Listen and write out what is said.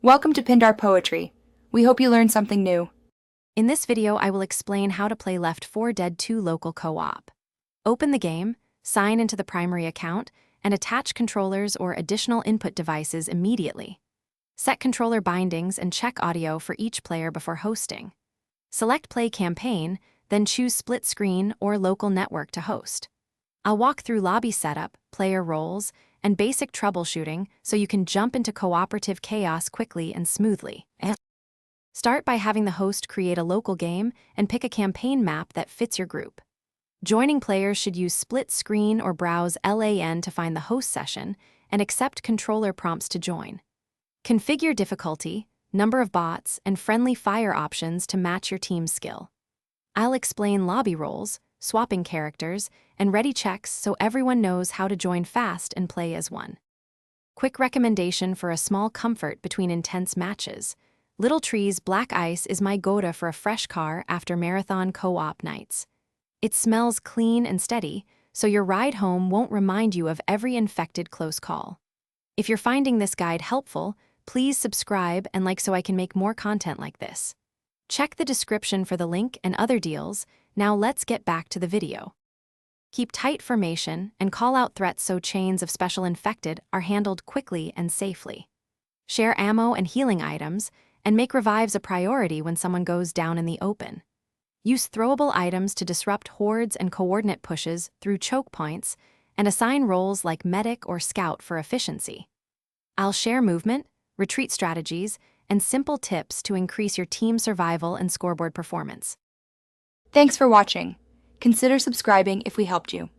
Welcome to Pindar Poetry. We hope you learned something new. In this video, I will explain how to play Left 4 Dead 2 local co-op. Open the game, sign into the primary account, and attach controllers or additional input devices immediately. Set controller bindings and check audio for each player before hosting. Select Play Campaign, then choose Split Screen or Local Network to host. I'll walk through lobby setup, player roles, and basic troubleshooting so you can jump into cooperative chaos quickly and smoothly. Start by having the host create a local game and pick a campaign map that fits your group. Joining players should use Split Screen or browse LAN to find the host session and accept controller prompts to join. Configure difficulty, number of bots, and friendly fire options to match your team's skill. I'll explain lobby roles, swapping characters, and ready checks so everyone knows how to join fast and play as one. Quick recommendation for a small comfort between intense matches. Little Tree's Black Ice is my go-to for a fresh car after marathon co-op nights. It smells clean and steady, so your ride home won't remind you of every infected close call. If you're finding this guide helpful, please subscribe and like so I can make more content like this. Check the description for the link and other deals. Now let's get back to the video. Keep tight formation and call out threats so chains of special infected are handled quickly and safely. Share ammo and healing items, and make revives a priority when someone goes down in the open. Use throwable items to disrupt hordes and coordinate pushes through choke points, and assign roles like medic or scout for efficiency. I'll share movement, retreat strategies, and simple tips to increase your team survival and scoreboard performance. Thanks for watching. Consider subscribing if we helped you.